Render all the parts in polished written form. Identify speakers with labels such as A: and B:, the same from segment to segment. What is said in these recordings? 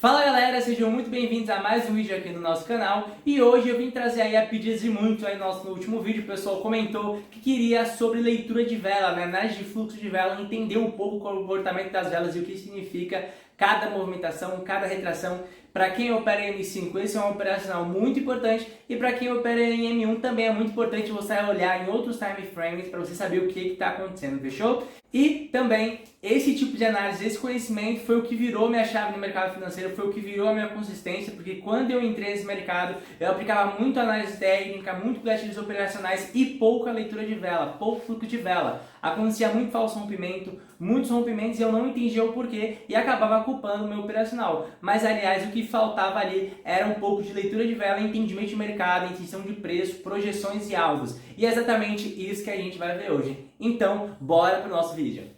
A: Fala galera, sejam muito bem-vindos a mais um vídeo aqui no nosso canal e hoje eu vim trazer aí a pedidos de muito aí no último vídeo. O pessoal comentou que queria sobre leitura de vela, né, análise de fluxo de vela, entender um pouco qual é o comportamento das velas e o que significa cada movimentação, cada retração. Para quem opera em M5, esse é um operacional muito importante, e para quem opera em M1 também é muito importante você olhar em outros time frames para você saber o que está acontecendo, fechou? E também esse tipo de análise, esse conhecimento foi o que virou minha chave no mercado financeiro, foi o que virou a minha consistência, porque quando eu entrei nesse mercado, eu aplicava muito análise técnica, muito gatilhos operacionais e pouca leitura de vela, pouco fluxo de vela. Acontecia muito falso rompimento, muitos rompimentos e eu não entendia o porquê e acabava culpando o meu operacional. Mas aliás, o que faltava ali era um pouco de leitura de vela, entendimento de mercado, intenção de preço, projeções e alvos. E é exatamente isso que a gente vai ver hoje. Então, bora pro nosso vídeo.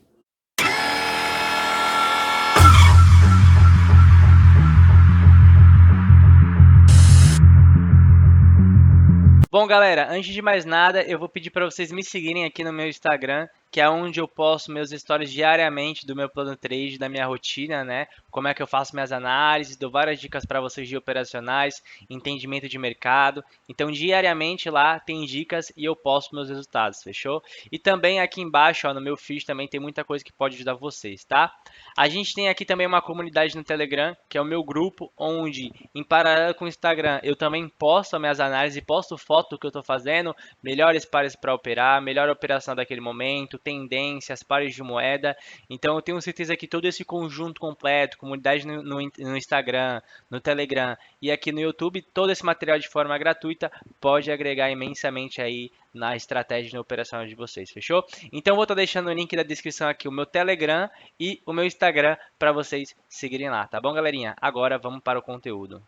A: Bom, galera, antes de mais nada, eu vou pedir para vocês me seguirem aqui no meu Instagram, que é onde eu posto meus stories diariamente do meu plano trade, da minha rotina, né? Como é que eu faço minhas análises, dou várias dicas para vocês de operacionais, entendimento de mercado. Então, diariamente lá tem dicas e eu posto meus resultados, fechou? E também aqui embaixo, ó, no meu feed também tem muita coisa que pode ajudar vocês, tá? A gente tem aqui também uma comunidade no Telegram, que é o meu grupo, onde, em paralelo com o Instagram, eu também posto minhas análises, posto foto do que eu estou fazendo, melhores pares para operar, melhor operação daquele momento, tendências, pares de moeda. Então eu tenho certeza que todo esse conjunto completo, comunidade no Instagram, no Telegram e aqui no YouTube, todo esse material de forma gratuita pode agregar imensamente aí na estratégia de operação de vocês, fechou? Então eu vou estar deixando o link da descrição aqui, o meu Telegram e o meu Instagram para vocês seguirem lá, tá bom, galerinha? Agora vamos para o conteúdo.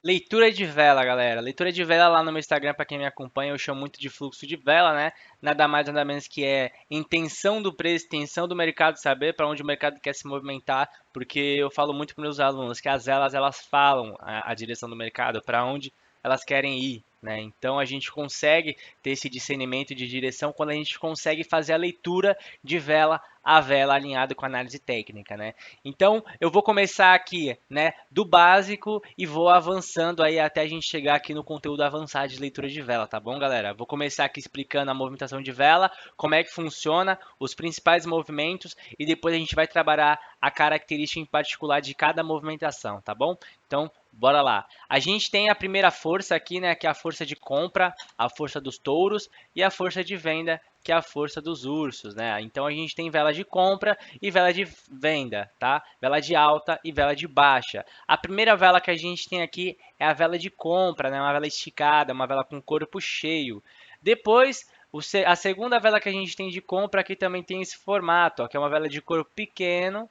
A: Leitura de vela, galera. Leitura de vela lá no meu Instagram, para quem me acompanha, eu chamo muito de fluxo de vela, né? Nada mais, nada menos que é intenção do preço, intenção do mercado, saber para onde o mercado quer se movimentar, porque eu falo muito para meus alunos que as velas, elas falam a direção do mercado, para onde elas querem ir, né? Então a gente consegue ter esse discernimento de direção quando a gente consegue fazer a leitura de vela a vela alinhado com a análise técnica, né? Então, eu vou começar aqui, né, do básico e vou avançando aí até a gente chegar aqui no conteúdo avançado de leitura de vela, tá bom, galera? Vou começar aqui explicando a movimentação de vela, como é que funciona, os principais movimentos e depois a gente vai trabalhar a característica em particular de cada movimentação, tá bom? Então, bora lá. A gente tem a primeira força aqui, né, que é a força de compra, a força dos touros e a força de venda, que é a força dos ursos, né? Então a gente tem vela de compra e vela de venda, tá? Vela de alta e vela de baixa. A primeira vela que a gente tem aqui é a vela de compra, né? Uma vela esticada, uma vela com corpo cheio. Depois, a segunda vela que a gente tem de compra aqui também tem esse formato, ó, que é uma vela de corpo pequeno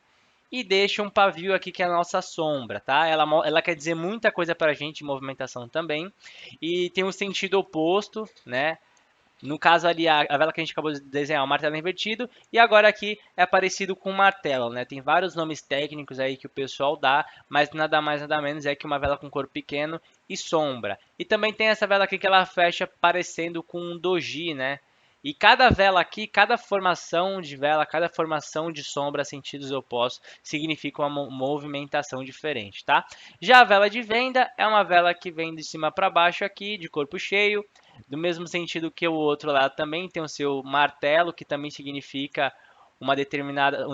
A: e deixa um pavio aqui que é a nossa sombra, tá? Ela quer dizer muita coisa para a gente, movimentação também, e tem um sentido oposto, né? No caso ali, a vela que a gente acabou de desenhar, o martelo invertido, e agora aqui é parecido com o martelo, né? Tem vários nomes técnicos aí que o pessoal dá, mas nada mais nada menos é que uma vela com corpo pequeno e sombra. E também tem essa vela aqui que ela fecha parecendo com um doji, né? E cada vela aqui, cada formação de vela, cada formação de sombra, sentidos opostos, significa uma movimentação diferente, tá? Já a vela de venda é uma vela que vem de cima para baixo aqui, de corpo cheio, do mesmo sentido que o outro lá também tem o seu martelo, que também significa um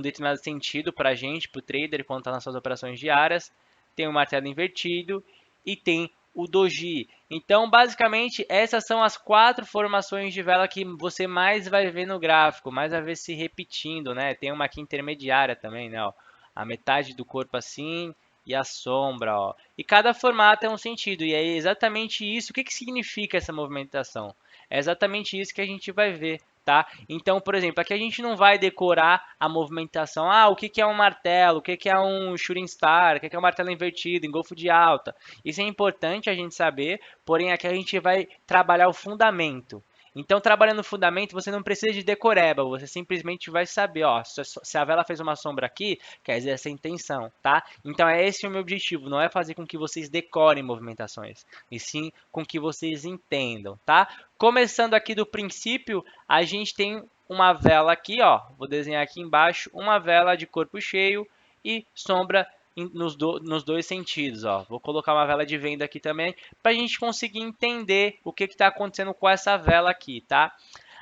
A: determinado sentido para a gente, para o trader, quando está nas suas operações diárias. Tem o martelo invertido e tem o doji. Então, basicamente, essas são as quatro formações de vela que você mais vai ver no gráfico, mais vai ver se repetindo, né? Tem uma aqui intermediária também, né? Ó, a metade do corpo assim e a sombra, ó. E cada formato é um sentido, e é exatamente isso. O que que significa essa movimentação? É exatamente isso que a gente vai ver, tá? Então, por exemplo, aqui a gente não vai decorar a movimentação. Ah, o que que é um martelo? O que que é um shooting star? O que que é um martelo invertido, engolfo de alta? Isso é importante a gente saber, porém aqui a gente vai trabalhar o fundamento. Então, trabalhando no fundamento, você não precisa de decoreba, você simplesmente vai saber, ó, se a vela fez uma sombra aqui, quer dizer essa intenção, tá? Então, é esse o meu objetivo, não é fazer com que vocês decorem movimentações, e sim com que vocês entendam, tá? Começando aqui do princípio, a gente tem uma vela aqui, ó, vou desenhar aqui embaixo, uma vela de corpo cheio e sombra nos dois sentidos, ó. Vou colocar uma vela de venda aqui também para a gente conseguir entender o que está acontecendo com essa vela aqui, tá?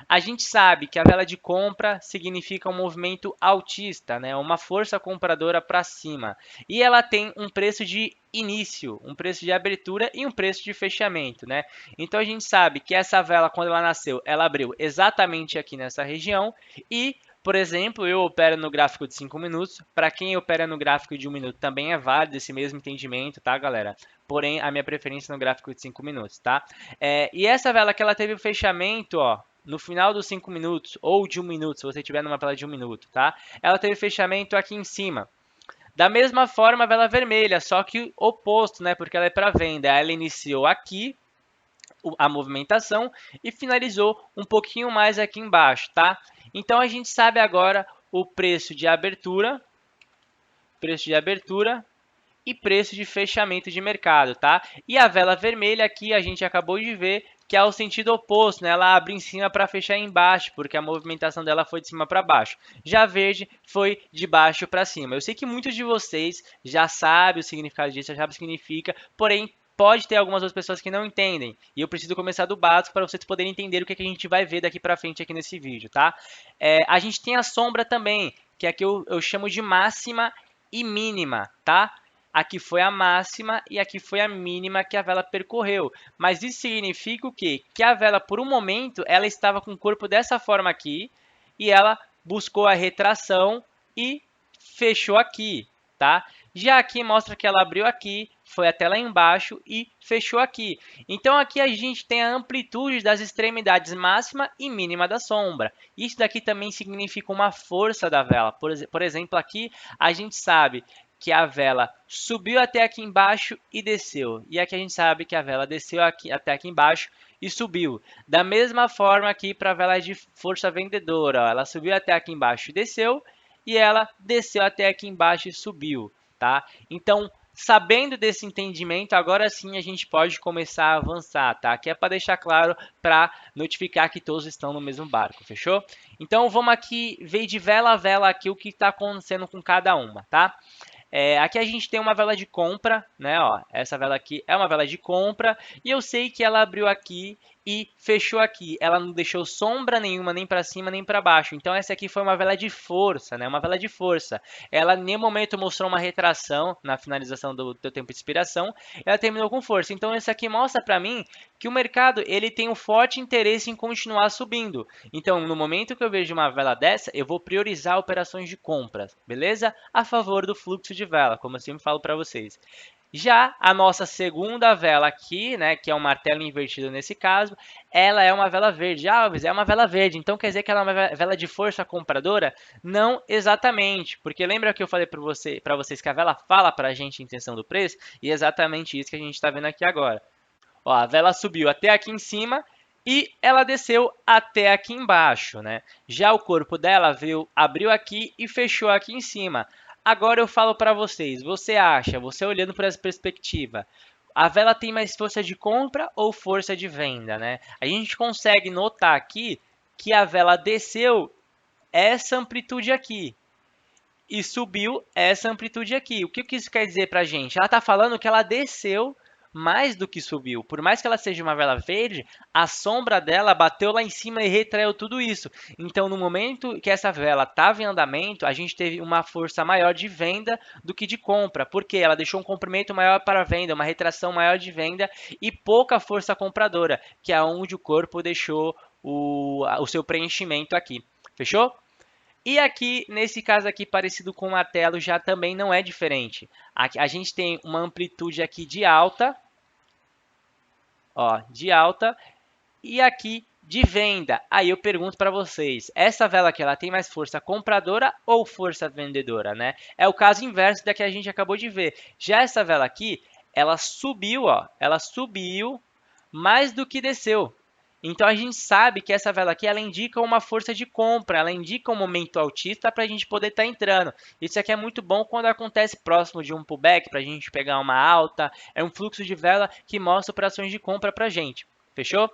A: A gente sabe que a vela de compra significa um movimento altista, né? Uma força compradora para cima. E ela tem um preço de início, um preço de abertura e um preço de fechamento, né? Então a gente sabe que essa vela, quando ela nasceu, ela abriu exatamente aqui nessa região e por exemplo, eu opero no gráfico de 5 minutos. Para quem opera no gráfico de 1 minuto, também é válido esse mesmo entendimento, tá, galera? Porém, a minha preferência é no gráfico de 5 minutos, tá? E essa vela que ela teve o fechamento, ó, no final dos 5 minutos, ou de 1 minuto, se você tiver numa vela de 1 minuto, tá? Ela teve fechamento aqui em cima. Da mesma forma, a vela vermelha, só que oposto, né? Porque ela é para venda. Ela iniciou aqui a movimentação e finalizou um pouquinho mais aqui embaixo, tá? Então a gente sabe agora o preço de abertura e preço de fechamento de mercado, tá? E a vela vermelha aqui a gente acabou de ver que é o sentido oposto, né? Ela abre em cima para fechar embaixo, porque a movimentação dela foi de cima para baixo. Já a verde foi de baixo para cima. Eu sei que muitos de vocês já sabem o significado disso, já sabem o que significa, porém pode ter algumas outras pessoas que não entendem. E eu preciso começar do básico para vocês poderem entender o que a gente vai ver daqui para frente aqui nesse vídeo, tá? A gente tem a sombra também, que aqui eu chamo de máxima e mínima, tá? Aqui foi a máxima e aqui foi a mínima que a vela percorreu. Mas isso significa o quê? Que a vela, por um momento, ela estava com o corpo dessa forma aqui e ela buscou a retração e fechou aqui, tá? Já aqui mostra que ela abriu aqui, foi até lá embaixo e fechou aqui. Então aqui a gente tem a amplitude das extremidades máxima e mínima da sombra. Isso daqui também significa uma força da vela. Por exemplo, aqui a gente sabe que a vela subiu até aqui embaixo e desceu. E aqui a gente sabe que a vela desceu aqui, até aqui embaixo e subiu. Da mesma forma aqui para a vela de força vendedora. Ó, ela subiu até aqui embaixo e desceu. E ela desceu até aqui embaixo e subiu. Tá? Então, sabendo desse entendimento, agora sim a gente pode começar a avançar, tá? Aqui é para deixar claro, para notificar que todos estão no mesmo barco, fechou? Então, vamos aqui ver de vela a vela aqui o que está acontecendo com cada uma, tá? Aqui a gente tem uma vela de compra, né? Ó, essa vela aqui é uma vela de compra e eu sei que ela abriu aqui e fechou aqui. Ela não deixou sombra nenhuma, nem para cima nem para baixo. Então essa aqui foi uma vela de força, né? Uma vela de força. Ela em nenhum momento mostrou uma retração na finalização do tempo de expiração. Ela terminou com força. Então isso aqui mostra para mim que o mercado ele tem um forte interesse em continuar subindo. Então no momento que eu vejo uma vela dessa, eu vou priorizar operações de compras, beleza? A favor do fluxo de vela, como eu sempre falo para vocês. Já a nossa segunda vela aqui, né, que é um martelo invertido nesse caso, ela é uma vela verde. Alves, é uma vela verde, então quer dizer que ela é uma vela de força compradora? Não exatamente, porque lembra que eu falei para vocês que a vela fala para a gente a intenção do preço? E é exatamente isso que a gente está vendo aqui agora. Ó, a vela subiu até aqui em cima e ela desceu até aqui embaixo, né? Já o corpo dela abriu aqui e fechou aqui em cima. Agora eu falo para vocês, você olhando por essa perspectiva, a vela tem mais força de compra ou força de venda, né? A gente consegue notar aqui que a vela desceu essa amplitude aqui e subiu essa amplitude aqui. O que isso quer dizer para a gente? Ela está falando que ela desceu mais do que subiu. Por mais que ela seja uma vela verde, a sombra dela bateu lá em cima e retraiu tudo isso. Então, no momento que essa vela estava em andamento, a gente teve uma força maior de venda do que de compra. Porque ela deixou um comprimento maior para a venda, uma retração maior de venda e pouca força compradora, que é onde o corpo deixou o seu preenchimento aqui. Fechou? E aqui, nesse caso aqui, parecido com o martelo, já também não é diferente. Aqui, a gente tem uma amplitude aqui de alta, ó, de alta, e aqui de venda. Aí eu pergunto para vocês, essa vela aqui, ela tem mais força compradora ou força vendedora, né? É o caso inverso da que a gente acabou de ver. Já essa vela aqui, ela subiu, ó, ela subiu mais do que desceu. Então a gente sabe que essa vela aqui ela indica uma força de compra, ela indica um momento altista para a gente poder estar entrando. Isso aqui é muito bom quando acontece próximo de um pullback, para a gente pegar uma alta. É um fluxo de vela que mostra operações de compra para a gente. Fechou?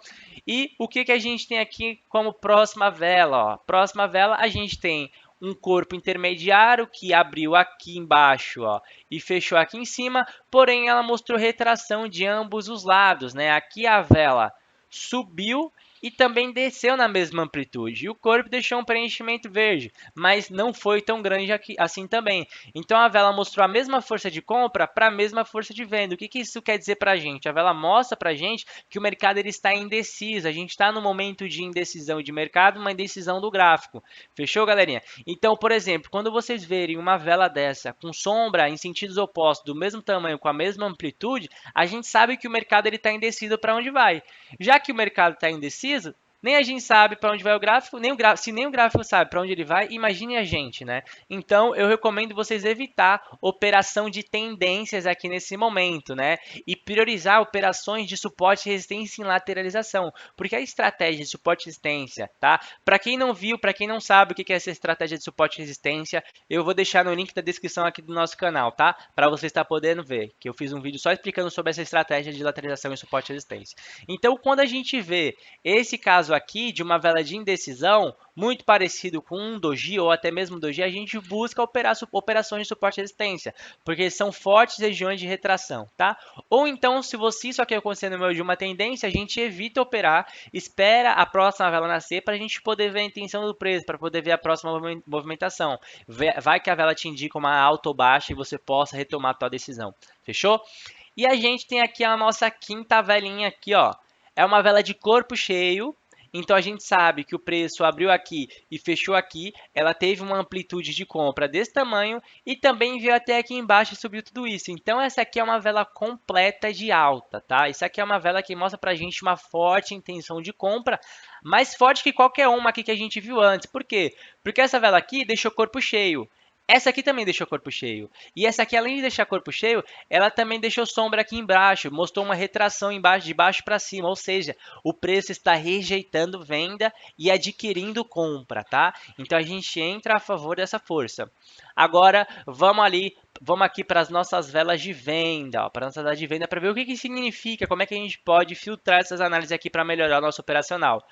A: E o que a gente tem aqui como próxima vela? Ó? Próxima vela a gente tem um corpo intermediário que abriu aqui embaixo, ó, e fechou aqui em cima, porém ela mostrou retração de ambos os lados, né? Aqui a vela subiu e também desceu na mesma amplitude. E o corpo deixou um preenchimento verde, mas não foi tão grande aqui, assim também. Então a vela mostrou a mesma força de compra para a mesma força de venda. O que, que isso quer dizer para a gente? A vela mostra para a gente que o mercado ele está indeciso. A gente está no momento de indecisão de mercado, uma indecisão do gráfico. Fechou, galerinha? Então, por exemplo, quando vocês verem uma vela dessa com sombra em sentidos opostos, do mesmo tamanho, com a mesma amplitude, a gente sabe que o mercado está indeciso para onde vai. Já que o mercado está indeciso, nem a gente sabe para onde vai o gráfico, se nem o gráfico sabe para onde ele vai, imagine a gente, né? Então, eu recomendo vocês evitar operação de tendências aqui nesse momento, né? E priorizar operações de suporte, resistência e lateralização, porque a estratégia de suporte e resistência, tá? Para quem não viu, para quem não sabe o que é essa estratégia de suporte e resistência, eu vou deixar no link da descrição aqui do nosso canal, tá? Para você estar podendo ver, que eu fiz um vídeo só explicando sobre essa estratégia de lateralização e suporte e resistência. Então, quando a gente vê esse caso aqui de uma vela de indecisão, muito parecido com um doji ou até mesmo doji, a gente busca operações de suporte e resistência, porque são fortes regiões de retração, tá? Ou então, se isso aqui acontecer no meio de uma tendência, a gente evita operar, espera a próxima vela nascer para a gente poder ver a intenção do preço, para poder ver a próxima movimentação. Vai que a vela te indica uma alta ou baixa e você possa retomar a tua decisão. Fechou? E a gente tem aqui a nossa quinta velinha aqui, ó. É uma vela de corpo cheio, então a gente sabe que o preço abriu aqui e fechou aqui, ela teve uma amplitude de compra desse tamanho e também veio até aqui embaixo e subiu tudo isso. Então essa aqui é uma vela completa de alta, tá? Isso aqui é uma vela que mostra pra gente uma forte intenção de compra, mais forte que qualquer uma aqui que a gente viu antes. Por quê? Porque essa vela aqui deixou corpo cheio. Essa aqui também deixou corpo cheio. E essa aqui, além de deixar corpo cheio, ela também deixou sombra aqui embaixo, mostrou uma retração embaixo, de baixo para cima, ou seja, o preço está rejeitando venda e adquirindo compra, tá? Então a gente entra a favor dessa força. Agora vamos aqui para as nossas velas de venda, para a nossa vela de venda para ver o que que significa, como é que a gente pode filtrar essas análises aqui para melhorar o nosso operacional.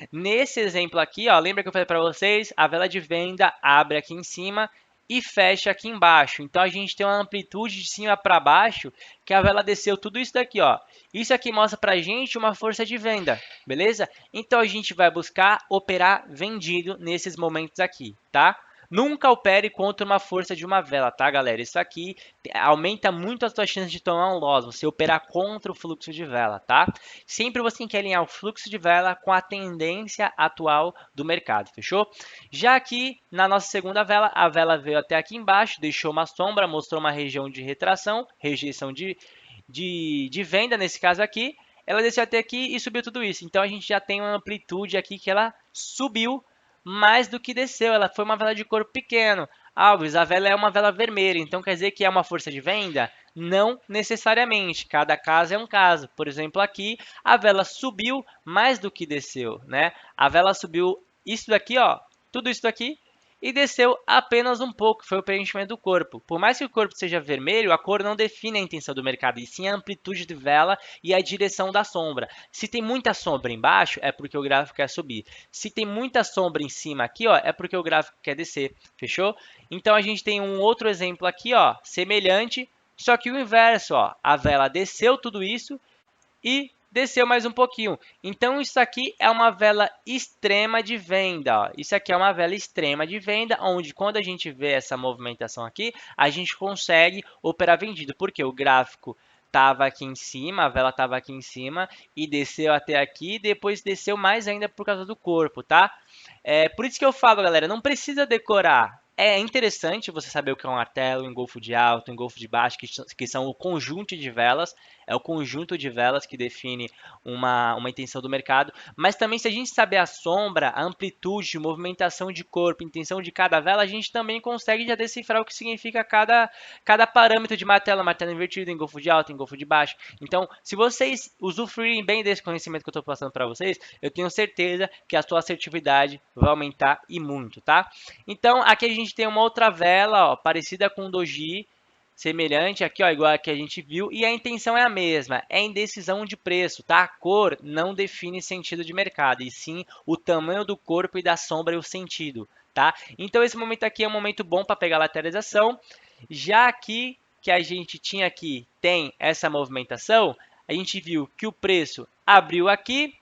A: Nesse exemplo aqui, ó, lembra que eu falei para vocês, a vela de venda abre aqui em cima e fecha aqui embaixo. Então a gente tem uma amplitude de cima para baixo que a vela desceu tudo isso daqui, ó. Isso aqui mostra para a gente uma força de venda, beleza? Então a gente vai buscar operar vendido nesses momentos aqui, tá? Nunca opere contra uma força de uma vela, tá, galera? Isso aqui aumenta muito as suas chances de tomar um loss, você operar contra o fluxo de vela, tá? Sempre você tem que alinhar o fluxo de vela com a tendência atual do mercado, fechou? Já aqui, na nossa segunda vela, a vela veio até aqui embaixo, deixou uma sombra, mostrou uma região de retração, rejeição de venda nesse caso aqui. Ela desceu até aqui e subiu tudo isso. Então a gente já tem uma amplitude aqui que ela subiu mais do que desceu. Ela foi uma vela de corpo pequeno. Alves, a vela é uma vela vermelha, então quer dizer que é uma força de venda? Não necessariamente, cada caso é um caso. Por exemplo, aqui a vela subiu mais do que desceu, né? A vela subiu isso daqui, ó, tudo isso daqui e desceu apenas um pouco, foi o preenchimento do corpo. Por mais que o corpo seja vermelho, a cor não define a intenção do mercado, e sim a amplitude de vela e a direção da sombra. Se tem muita sombra embaixo, é porque o gráfico quer subir. Se tem muita sombra em cima aqui, ó, é porque o gráfico quer descer, fechou? Então a gente tem um outro exemplo aqui, ó, semelhante, só que o inverso, ó, a vela desceu tudo isso e desceu mais um pouquinho. Então isso aqui é uma vela extrema de venda, ó. Isso aqui é uma vela extrema de venda, onde quando a gente vê essa movimentação aqui, a gente consegue operar vendido, porque o gráfico estava aqui em cima, a vela estava aqui em cima e desceu até aqui, depois desceu mais ainda por causa do corpo, tá? Por isso que eu falo, galera, não precisa decorar. É interessante você saber o que é um martelo, um engolfo de alto, um engolfo de baixo, que são o conjunto de velas. É o conjunto de velas que define uma intenção do mercado. Mas também, se a gente saber a sombra, a amplitude, movimentação de corpo, intenção de cada vela, a gente também consegue já decifrar o que significa cada parâmetro de martelo, martelo invertido, engolfo de alto, engolfo de baixo. Então, se vocês usufruírem bem desse conhecimento que eu estou passando para vocês, eu tenho certeza que a sua assertividade vai aumentar e muito, tá? Então, aqui a gente tem uma outra vela, ó, parecida com o doji, semelhante aqui, ó, igual a que a gente viu, e a intenção é a mesma, é indecisão de preço, tá? A cor não define sentido de mercado, e sim o tamanho do corpo e da sombra e o sentido, tá? Então esse momento aqui é um momento bom para pegar lateralização. Já aqui que a gente tinha aqui, tem essa movimentação, a gente viu que o preço abriu aqui,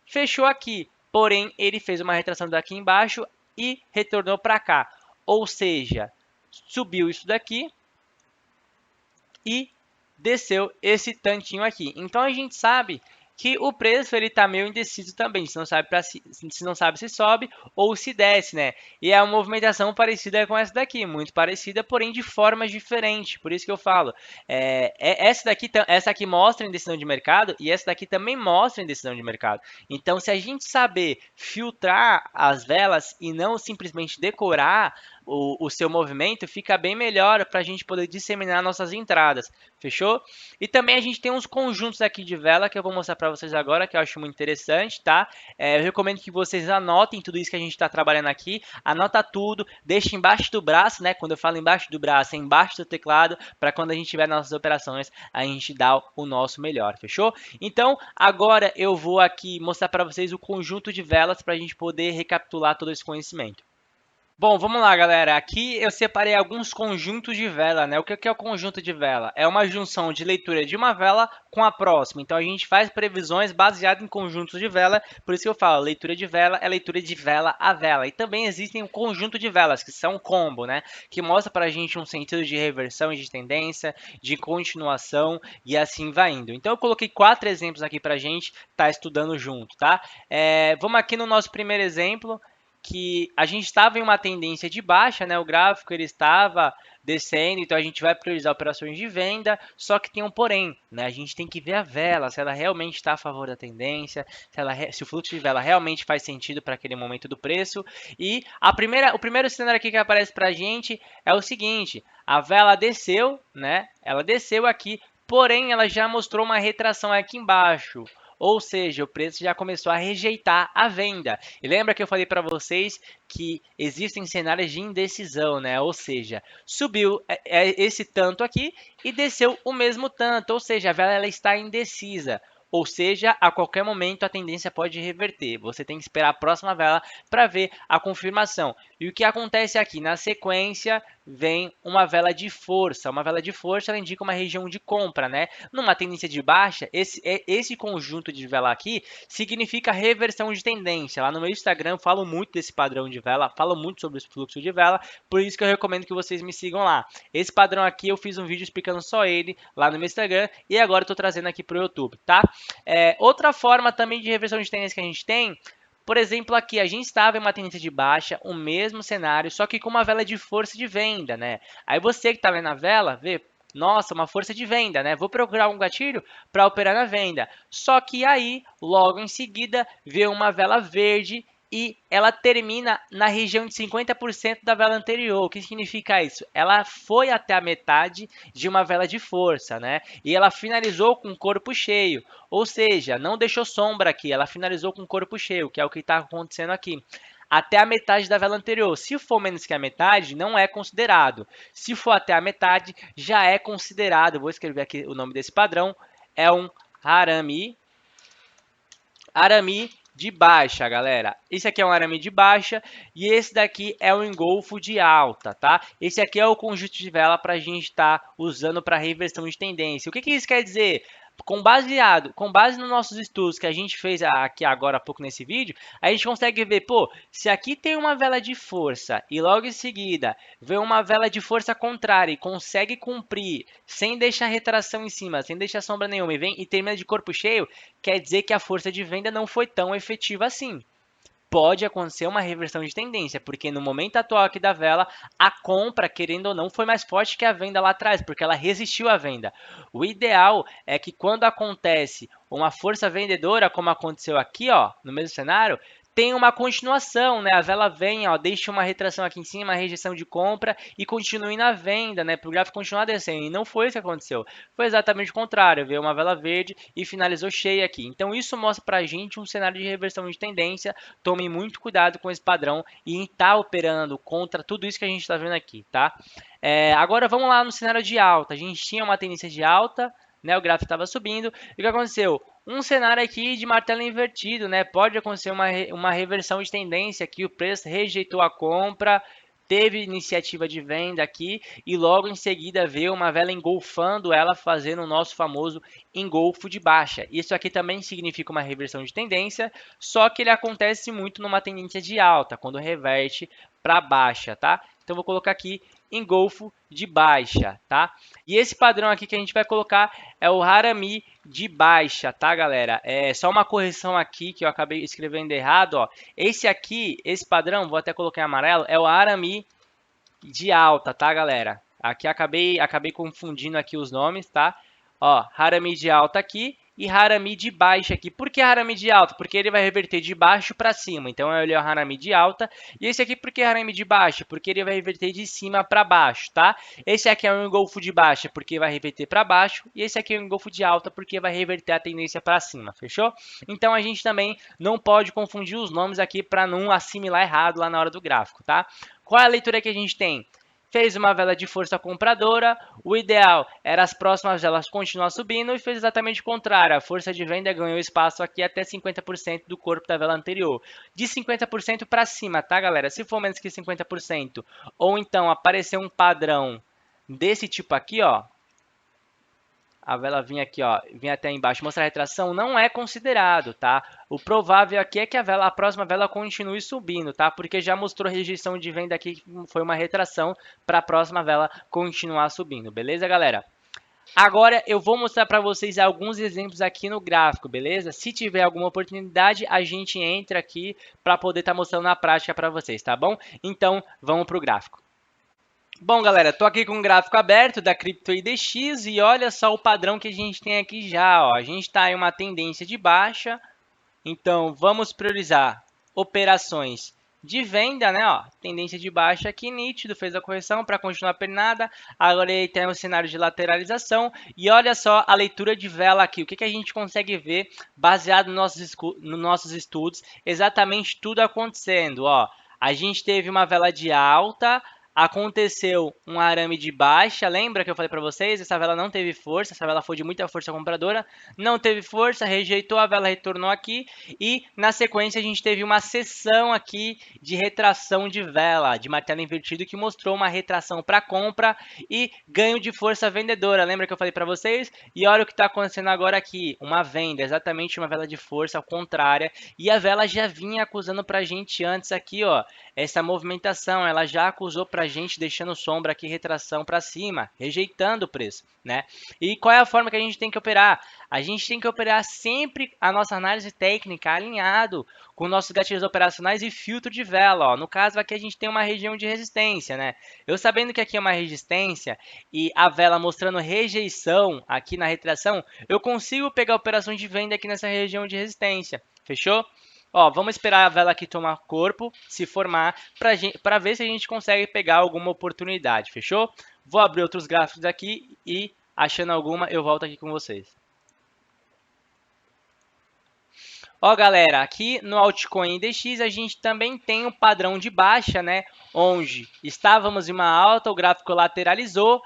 A: fechou aqui, porém ele fez uma retração daqui embaixo e retornou para cá. Ou seja, subiu isso daqui e desceu esse tantinho aqui. Então a gente sabe que o preço ele tá meio indeciso também, se não sabe se não sabe se sobe ou se desce, né? E é uma movimentação parecida com essa daqui, muito parecida, porém de formas diferentes. Por isso que eu falo, essa aqui mostra indecisão de mercado e essa daqui também mostra indecisão de mercado. Então, se a gente saber filtrar as velas e não simplesmente decorar o seu movimento, fica bem melhor para a gente poder disseminar nossas entradas. Fechou? E também a gente tem uns conjuntos aqui de vela que eu vou mostrar para vocês agora, que eu acho muito interessante, tá? Eu recomendo que vocês anotem tudo isso que a gente está trabalhando aqui, anota tudo, deixa embaixo do braço, né? Quando eu falo embaixo do braço, é embaixo do teclado, para quando a gente tiver nossas operações, a gente dá o nosso melhor, fechou? Então, agora eu vou aqui mostrar para vocês o conjunto de velas para a gente poder recapitular todo esse conhecimento. Bom, vamos lá, galera. Aqui eu separei alguns conjuntos de vela, né? O que é o conjunto de vela? É uma junção de leitura de uma vela com a próxima. Então a gente faz previsões baseadas em conjuntos de vela. Por isso que eu falo, leitura de vela é leitura de vela a vela. E também existem um conjunto de velas, que são combo, né? Que mostra pra gente um sentido de reversão e de tendência, de continuação e assim vai indo. Então eu coloquei 4 exemplos aqui pra gente estar estudando junto, tá? Vamos aqui no nosso primeiro exemplo, que a gente estava em uma tendência de baixa, né? O gráfico ele estava descendo, então a gente vai priorizar operações de venda, só que tem um porém, né? A gente tem que ver a vela, se ela realmente está a favor da tendência, se o fluxo de vela realmente faz sentido para aquele momento do preço. E o primeiro cenário aqui que aparece para a gente é o seguinte: a vela desceu, né? Ela desceu aqui, porém ela já mostrou uma retração aqui embaixo. Ou seja, o preço já começou a rejeitar a venda. E lembra que eu falei para vocês que existem cenários de indecisão, né? Ou seja, subiu esse tanto aqui e desceu o mesmo tanto. Ou seja, a vela ela está indecisa. Ou seja, a qualquer momento a tendência pode reverter. Você tem que esperar a próxima vela para ver a confirmação. E o que acontece aqui? Na sequência, vem uma vela de força. Uma vela de força ela indica uma região de compra, né? Numa tendência de baixa, esse conjunto de vela aqui significa reversão de tendência. Lá no meu Instagram eu falo muito desse padrão de vela, falo muito sobre esse fluxo de vela, por isso que eu recomendo que vocês me sigam lá. Esse padrão aqui eu fiz um vídeo explicando só ele lá no meu Instagram e agora eu estou trazendo aqui para o YouTube, tá? Outra forma também de reversão de tendência que a gente tem, por exemplo, aqui a gente estava em uma tendência de baixa, o mesmo cenário, só que com uma vela de força de venda, né? Aí você que está vendo a vela, vê, nossa, uma força de venda, né? Vou procurar um gatilho para operar na venda. Só que aí, logo em seguida, vê uma vela verde e ela termina na região de 50% da vela anterior. O que significa isso? Ela foi até a metade de uma vela de força, né? E ela finalizou com corpo cheio, ou seja, não deixou sombra aqui, ela finalizou com corpo cheio, que é o que está acontecendo aqui. Até a metade da vela anterior. Se for menos que a metade, não é considerado. Se for até a metade, já é considerado. Vou escrever aqui o nome desse padrão. É um arame de baixa, galera. Esse aqui é um arame de baixa e esse daqui é um engolfo de alta, tá? Esse aqui é o conjunto de vela para a gente estar usando para reversão de tendência. O que isso quer dizer? Com base nos nossos estudos que a gente fez aqui agora há pouco nesse vídeo, a gente consegue ver, pô, se aqui tem uma vela de força e logo em seguida vem uma vela de força contrária e consegue cumprir sem deixar retração em cima, sem deixar sombra nenhuma e vem e termina de corpo cheio, quer dizer que a força de venda não foi tão efetiva assim. Pode acontecer uma reversão de tendência, porque no momento atual aqui da vela, a compra, querendo ou não, foi mais forte que a venda lá atrás, porque ela resistiu à venda. O ideal é que quando acontece uma força vendedora, como aconteceu aqui, ó, no mesmo cenário, tem uma continuação, né? A vela vem, ó, deixa uma retração aqui em cima, uma rejeição de compra e continue na venda, né? Para o gráfico continuar descendo. E não foi isso que aconteceu. Foi exatamente o contrário. Veio uma vela verde e finalizou cheia aqui. Então isso mostra para a gente um cenário de reversão de tendência. Tome muito cuidado com esse padrão e em estar operando contra tudo isso que a gente está vendo aqui, tá? Agora vamos lá no cenário de alta. A gente tinha uma tendência de alta, né? O gráfico estava subindo. E o que aconteceu? Um cenário aqui de martelo invertido, né? Pode acontecer uma reversão de tendência aqui, o preço rejeitou a compra, teve iniciativa de venda aqui e logo em seguida veio uma vela engolfando ela, fazendo o nosso famoso engolfo de baixa. Isso aqui também significa uma reversão de tendência, só que ele acontece muito numa tendência de alta, quando reverte para baixa, tá? Então vou colocar aqui engolfo de baixa, tá? E esse padrão aqui que a gente vai colocar é o Harami de baixa, tá, galera? É só uma correção aqui que eu acabei escrevendo errado, ó. Esse aqui, esse padrão, vou até colocar em amarelo, é o Harami de alta, tá, galera? Aqui acabei confundindo aqui os nomes, tá? Ó, Harami de alta aqui e Harami de baixa aqui. Por que Harami de alta? Porque ele vai reverter de baixo para cima. Então eu olhei o Harami de alta. E esse aqui por que Harami de baixa? Porque ele vai reverter de cima para baixo, tá? Esse aqui é um engolfo de baixa porque vai reverter para baixo. E esse aqui é um engolfo de alta porque vai reverter a tendência para cima, fechou? Então a gente também não pode confundir os nomes aqui para não assimilar errado lá na hora do gráfico, tá? Qual é a leitura que a gente tem? Fez uma vela de força compradora, o ideal era as próximas velas continuar subindo e fez exatamente o contrário. A força de venda ganhou espaço aqui até 50% do corpo da vela anterior. De 50% para cima, tá, galera? Se for menos que 50%, ou então aparecer um padrão desse tipo aqui, ó, a vela vinha aqui, ó, vinha até embaixo, mostrar a retração, não é considerado, tá? O provável aqui é que a próxima vela continue subindo, tá? Porque já mostrou rejeição de venda aqui, foi uma retração para a próxima vela continuar subindo, beleza, galera? Agora eu vou mostrar para vocês alguns exemplos aqui no gráfico, beleza? Se tiver alguma oportunidade, a gente entra aqui para poder estar mostrando na prática para vocês, tá bom? Então, vamos para o gráfico. Bom, galera, tô aqui com o gráfico aberto da CryptoIDX e olha só o padrão que a gente tem aqui já, ó. A gente está em uma tendência de baixa, então vamos priorizar operações de venda, né? Ó, tendência de baixa aqui, nítido, fez a correção para continuar pernada. Agora ele tem um cenário de lateralização e olha só a leitura de vela aqui. O que a gente consegue ver baseado nos nossos estudos, exatamente tudo acontecendo, ó. A gente teve uma vela de alta, aconteceu um arame de baixa, lembra que eu falei para vocês? Essa vela não teve força, essa vela foi de muita força compradora, não teve força, rejeitou, a vela retornou aqui e na sequência a gente teve uma sessão aqui de retração de vela, de martelo invertido, que mostrou uma retração para compra e ganho de força vendedora, lembra que eu falei para vocês? E olha o que está acontecendo agora aqui, uma venda, exatamente uma vela de força contrária e a vela já vinha acusando para a gente antes aqui, ó, essa movimentação, ela já acusou para a gente deixando sombra aqui, retração para cima, rejeitando o preço, né? E qual é a forma que a gente tem que operar? A gente tem que operar sempre a nossa análise técnica alinhado com nossos gatilhos operacionais e filtro de vela, ó. No caso aqui a gente tem uma região de resistência, né? Eu sabendo que aqui é uma resistência e a vela mostrando rejeição aqui na retração, eu consigo pegar operações de venda aqui nessa região de resistência, fechou? Ó, vamos esperar a vela aqui tomar corpo, se formar, para ver se a gente consegue pegar alguma oportunidade, fechou? Vou abrir outros gráficos aqui e, achando alguma, eu volto aqui com vocês. Ó, galera, aqui no Altcoin IDX a gente também tem um padrão de baixa, né? Onde estávamos em uma alta, o gráfico lateralizou,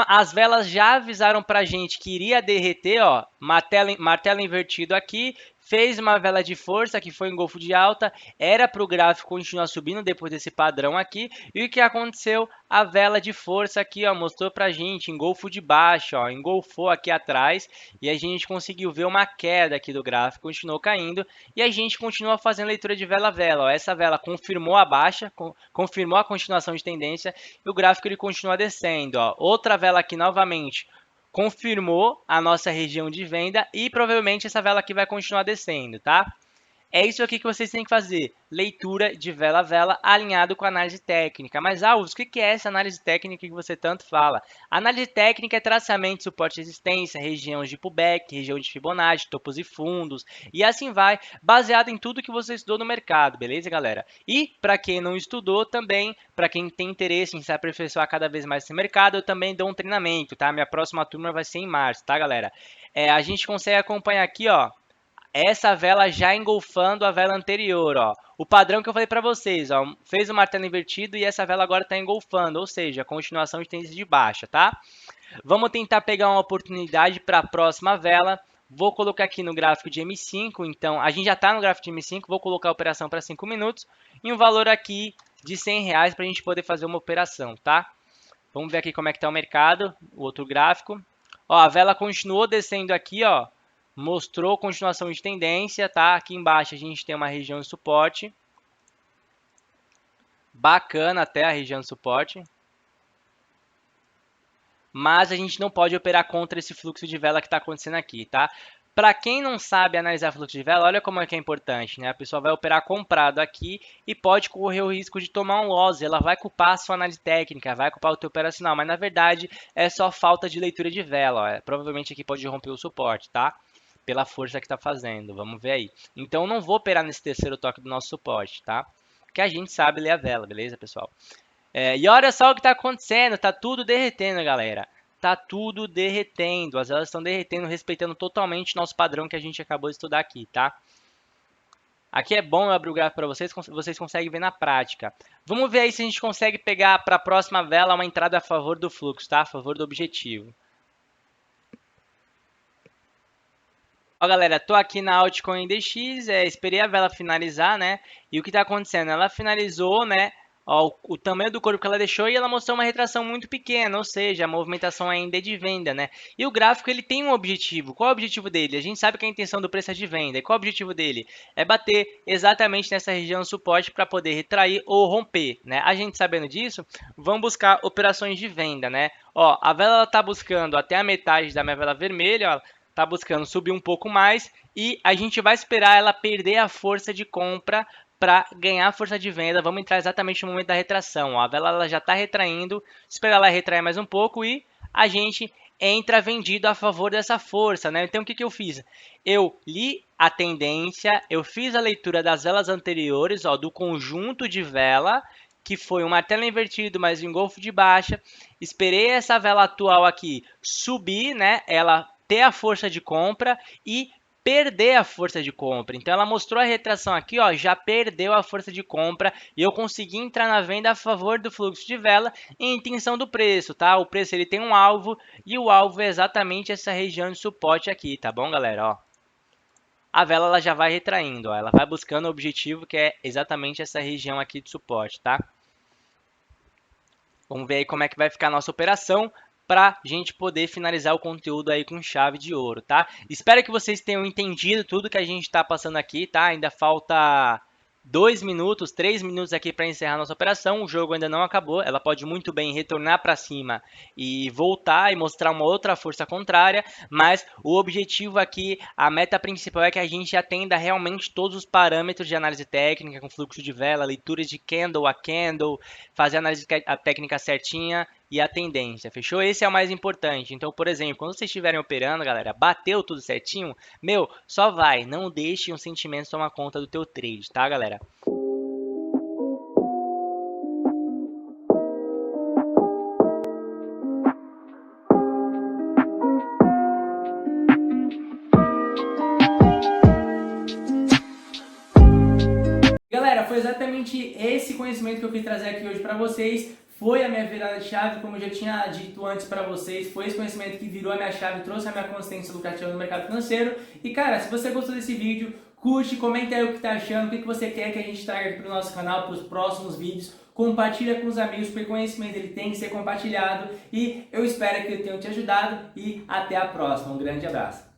A: as velas já avisaram para a gente que iria derreter, ó, martelo invertido aqui, fez uma vela de força que foi engolfo de alta, era para o gráfico continuar subindo depois desse padrão aqui, e o que aconteceu? A vela de força aqui, ó, mostrou para a gente engolfo de baixo, ó, engolfou aqui atrás, e a gente conseguiu ver uma queda aqui do gráfico, continuou caindo, e a gente continua fazendo leitura de vela a vela, ó, essa vela confirmou a baixa, confirmou a continuação de tendência, e o gráfico ele continua descendo, ó. Outra vela aqui novamente confirmou a nossa região de venda e provavelmente essa vela aqui vai continuar descendo, tá? É isso aqui que vocês têm que fazer, leitura de vela a vela alinhado com a análise técnica. Mas, Alves, o que é essa análise técnica que você tanto fala? Análise técnica é traçamento, suporte e resistência, regiões de pullback, região de Fibonacci, topos e fundos, e assim vai, baseado em tudo que você estudou no mercado, beleza, galera? E, para quem não estudou também, para quem tem interesse em se aperfeiçoar cada vez mais nesse mercado, eu também dou um treinamento, tá? Minha próxima turma vai ser em março, tá, galera? A gente consegue acompanhar aqui, ó, essa vela já engolfando a vela anterior, ó. O padrão que eu falei para vocês, ó, fez o martelo invertido e essa vela agora está engolfando, ou seja, continuação de tendência de baixa, tá? Vamos tentar pegar uma oportunidade para a próxima vela. Vou colocar aqui no gráfico de M5, então a gente já está no gráfico de M5, vou colocar a operação para 5 minutos e um valor aqui de R$ 100 para a gente poder fazer uma operação, tá? Vamos ver aqui como é que está o mercado, o outro gráfico. Ó, a vela continuou descendo aqui, ó, mostrou continuação de tendência, tá? Aqui embaixo a gente tem uma região de suporte. Bacana até a região de suporte. Mas a gente não pode operar contra esse fluxo de vela que está acontecendo aqui, tá? Para quem não sabe analisar fluxo de vela, olha como é que é importante, né? A pessoa vai operar comprado aqui e pode correr o risco de tomar um loss. Ela vai culpar a sua análise técnica, vai culpar o teu operacional, mas na verdade é só falta de leitura de vela. Ó. Provavelmente aqui pode romper o suporte, tá? Pela força que está fazendo, vamos ver aí. Então não vou operar nesse terceiro toque do nosso suporte, tá? Porque a gente sabe ler a vela, beleza, pessoal? E olha só o que está acontecendo, tá tudo derretendo, galera. Tá tudo derretendo, as velas estão derretendo, respeitando totalmente nosso padrão que a gente acabou de estudar aqui, tá? Aqui é bom eu abrir o gráfico para vocês, vocês conseguem ver na prática. Vamos ver aí se a gente consegue pegar para a próxima vela uma entrada a favor do fluxo, tá? A favor do objetivo. Ó, galera, tô aqui na Altcoin DX, esperei a vela finalizar, né? E o que tá acontecendo? Ela finalizou, né? Ó, o tamanho do corpo que ela deixou e ela mostrou uma retração muito pequena, ou seja, a movimentação ainda é de venda, né? E o gráfico ele tem um objetivo. Qual é o objetivo dele? A gente sabe que a intenção do preço é de venda. E qual é o objetivo dele? É bater exatamente nessa região de suporte para poder retrair ou romper, né? A gente sabendo disso, vamos buscar operações de venda, né? Ó, a vela está buscando até a metade da minha vela vermelha, ó, tá buscando subir um pouco mais e a gente vai esperar ela perder a força de compra para ganhar força de venda. Vamos entrar exatamente no momento da retração. Ó. A vela ela já está retraindo, esperar ela retrair mais um pouco e a gente entra vendido a favor dessa força, né? Então o que, que eu fiz? Eu li a tendência, eu fiz a leitura das velas anteriores, ó, do conjunto de vela, que foi um martelo invertido, mais um engolfo de baixa. Esperei essa vela atual aqui subir, né? Ela ter a força de compra e perder a força de compra. Então ela mostrou a retração aqui, ó, já perdeu a força de compra e eu consegui entrar na venda a favor do fluxo de vela em intenção do preço, tá? O preço ele tem um alvo e o alvo é exatamente essa região de suporte aqui, tá bom, galera? Ó, a vela ela já vai retraindo, ó, ela vai buscando o objetivo que é exatamente essa região aqui de suporte, tá? Vamos ver aí como é que vai ficar a nossa operação para a gente poder finalizar o conteúdo aí com chave de ouro, tá? Espero que vocês tenham entendido tudo que a gente está passando aqui, tá? Ainda falta 2 minutos, 3 minutos aqui para encerrar nossa operação. O jogo ainda não acabou. Ela pode muito bem retornar para cima e voltar e mostrar uma outra força contrária. Mas o objetivo aqui, a meta principal é que a gente atenda realmente todos os parâmetros de análise técnica, com fluxo de vela, leituras de candle a candle, fazer a análise a técnica certinha e a tendência, fechou? Esse é o mais importante. Então, por exemplo, quando vocês estiverem operando, galera, bateu tudo certinho, meu, só vai, não deixe um sentimento tomar conta do teu trade, tá, galera? Galera, foi exatamente esse conhecimento que eu quis trazer aqui hoje para vocês. Foi a minha virada de chave, como eu já tinha dito antes para vocês. Foi esse conhecimento que virou a minha chave, trouxe a minha consistência lucrativa no mercado financeiro. E cara, se você gostou desse vídeo, curte, comenta aí o que tá achando, o que você quer que a gente traga aqui pro nosso canal, para os próximos vídeos. Compartilha com os amigos, porque conhecimento ele tem que ser compartilhado. E eu espero que eu tenha te ajudado e até a próxima. Um grande abraço.